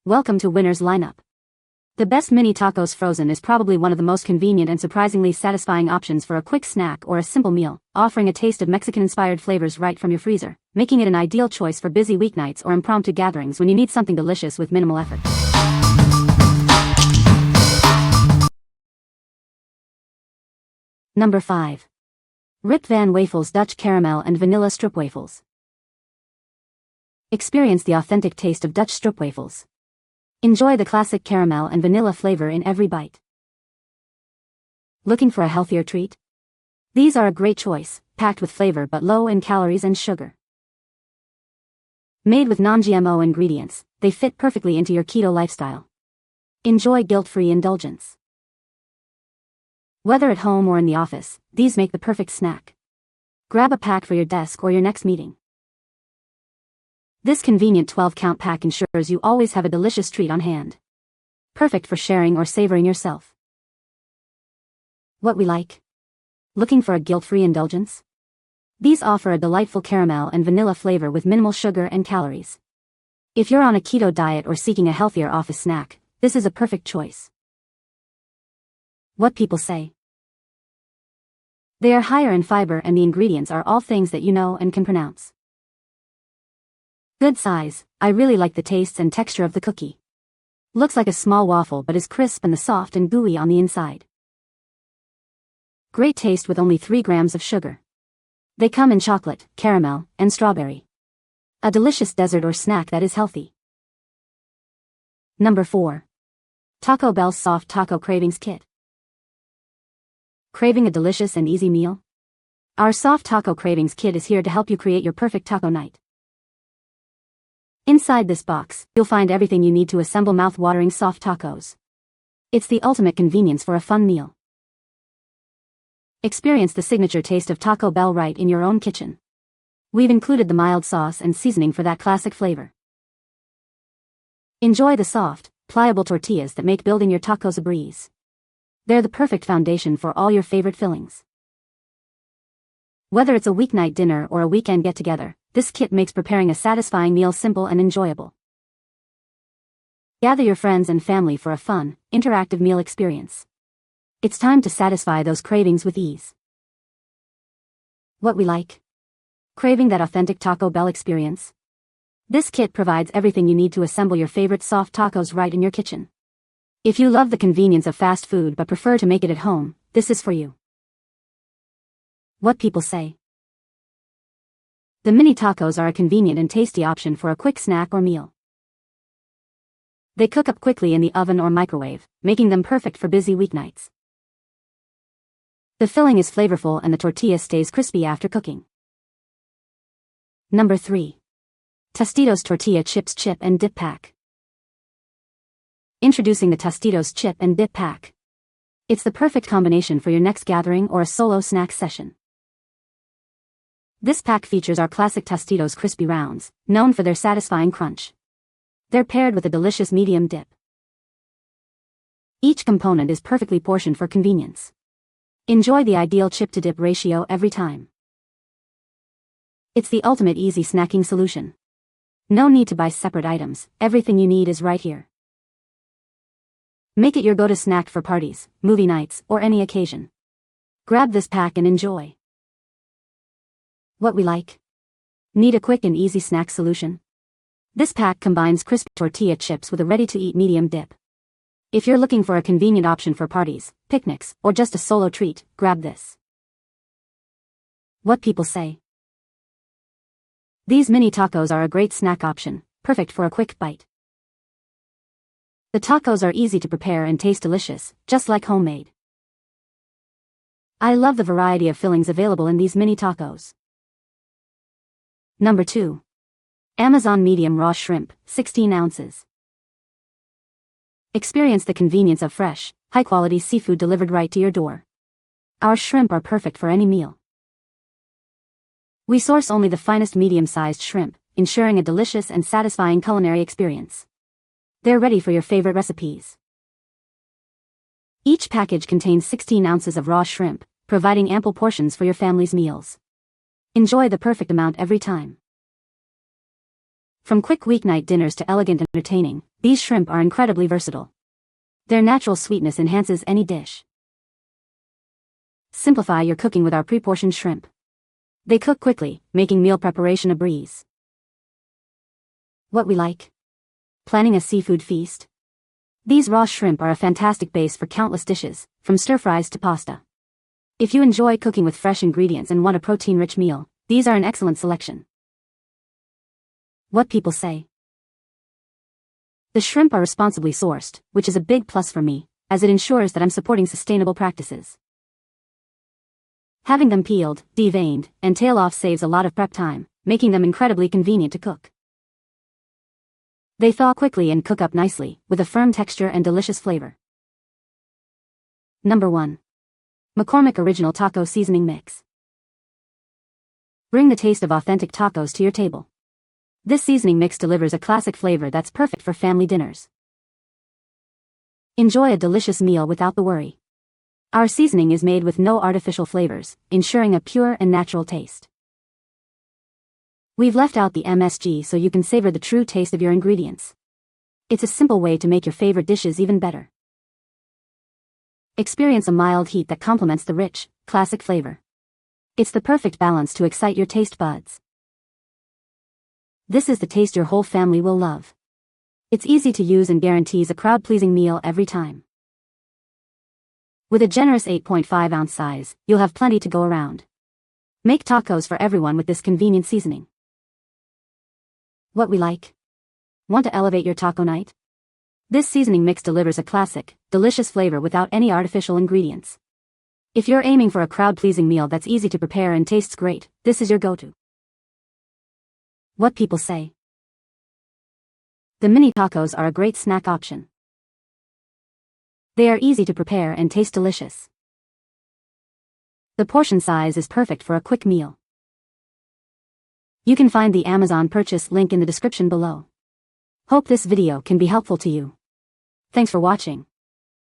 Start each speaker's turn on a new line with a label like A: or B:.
A: Welcome to Winner's Lineup. The best mini tacos frozen is probably one of the most convenient and surprisingly satisfying options for a quick snack or a simple meal, offering a taste of Mexican-inspired flavors right from your freezer, making it an ideal choice for busy weeknights or impromptu gatherings when you need something delicious with minimal effort. Number 5. Rip Van Wafels Dutch Caramel and Vanilla Stroopwafels. Experience the authentic taste of Dutch Stroopwafels. Enjoy the classic caramel and vanilla flavor in every bite. Looking for a healthier treat? These are a great choice, packed with flavor but low in calories and sugar. Made with non-GMO ingredients, they fit perfectly into your keto lifestyle. Enjoy guilt-free indulgence. Whether at home or in the office, these make the perfect snack. Grab a pack for your desk or your next meeting. This convenient 12-count pack ensures you always have a delicious treat on hand. Perfect for sharing or savoring yourself. What we like? Looking for a guilt-free indulgence? These offer a delightful caramel and vanilla flavor with minimal sugar and calories. If you're on a keto diet or seeking a healthier office snack, this is a perfect choice. What people say? They are higher in fiber and the ingredients are all things that you know and can pronounce. Good size. I really like the tastes and texture of the cookie. Looks like a small waffle but is crisp and soft and gooey on the inside. Great taste with only 3 grams of sugar. They come in chocolate, caramel, and strawberry. A delicious dessert or snack that is healthy. Number 4. Taco Bell's Soft Taco Cravings Kit. Craving a delicious and easy meal? Our Soft Taco Cravings Kit is here to help you create your perfect taco night. Inside this box, you'll find everything you need to assemble mouth-watering soft tacos. It's the ultimate convenience for a fun meal. Experience the signature taste of Taco Bell right in your own kitchen. We've included the mild sauce and seasoning for that classic flavor. Enjoy the soft, pliable tortillas that make building your tacos a breeze. They're the perfect foundation for all your favorite fillings. Whether it's a weeknight dinner or a weekend get-together, this kit makes preparing a satisfying meal simple and enjoyable. Gather your friends and family for a fun, interactive meal experience. It's time to satisfy those cravings with ease. What we like? Craving that authentic Taco Bell experience? This kit provides everything you need to assemble your favorite soft tacos right in your kitchen. If you love the convenience of fast food but prefer to make it at home, this is for you. What people say? The mini tacos are a convenient and tasty option for a quick snack or meal. They cook up quickly in the oven or microwave, making them perfect for busy weeknights. The filling is flavorful and the tortilla stays crispy after cooking. Number 3. Tostitos Tortilla Chips Chip and Dip Pack. Introducing the Tostitos Chip and Dip Pack. It's the perfect combination for your next gathering or a solo snack session. This pack features our classic Tostitos crispy rounds, known for their satisfying crunch. They're paired with a delicious medium dip. Each component is perfectly portioned for convenience. Enjoy the ideal chip-to-dip ratio every time. It's the ultimate easy snacking solution. No need to buy separate items, everything you need is right here. Make it your go-to snack for parties, movie nights, or any occasion. Grab this pack and enjoy. What we like? Need a quick and easy snack solution? This pack combines crispy tortilla chips with a ready-to-eat medium dip. If you're looking for a convenient option for parties, picnics, or just a solo treat, grab this. What people say? These mini tacos are a great snack option, perfect for a quick bite. The tacos are easy to prepare and taste delicious, just like homemade. I love the variety of fillings available in these mini tacos. Number 2. Amazon Medium Raw Shrimp, 16 ounces. Experience the convenience of fresh, high-quality seafood delivered right to your door. Our shrimp are perfect for any meal. We source only the finest medium-sized shrimp, ensuring a delicious and satisfying culinary experience. They're ready for your favorite recipes. Each package contains 16 ounces of raw shrimp, providing ample portions for your family's meals. Enjoy the perfect amount every time. From quick weeknight dinners to elegant entertaining, These shrimp are incredibly versatile. Their natural sweetness enhances any dish. Simplify your cooking with our pre-portioned shrimp. They cook quickly, making meal preparation a breeze. What we like. Planning a seafood feast. These raw shrimp are a fantastic base for countless dishes, from stir-fries to pasta. If you enjoy cooking with fresh ingredients and want a protein-rich meal, these are an excellent selection. What people say. The shrimp are responsibly sourced, which is a big plus for me, as it ensures that I'm supporting sustainable practices. Having them peeled, deveined, and tail off saves a lot of prep time, making them incredibly convenient to cook. They thaw quickly and cook up nicely, with a firm texture and delicious flavor. Number 1. McCormick Original Taco Seasoning Mix. Bring the taste of authentic tacos to your table. This seasoning mix delivers a classic flavor that's perfect for family dinners. Enjoy a delicious meal without the worry. Our seasoning is made with no artificial flavors, ensuring a pure and natural taste. We've left out the MSG so you can savor the true taste of your ingredients. It's a simple way to make your favorite dishes even better. Experience a mild heat that complements the rich, classic flavor. It's the perfect balance to excite your taste buds. This is the taste your whole family will love. It's easy to use and guarantees a crowd-pleasing meal every time. With a generous 8.5-ounce size, you'll have plenty to go around. Make tacos for everyone with this convenient seasoning. What we like. Want to elevate your taco night? This seasoning mix delivers a classic, delicious flavor without any artificial ingredients. If you're aiming for a crowd-pleasing meal that's easy to prepare and tastes great, this is your go-to. What people say. The mini tacos are a great snack option. They are easy to prepare and taste delicious. The portion size is perfect for a quick meal. You can find the Amazon purchase link in the description below. Hope this video can be helpful to you. Thanks for watching.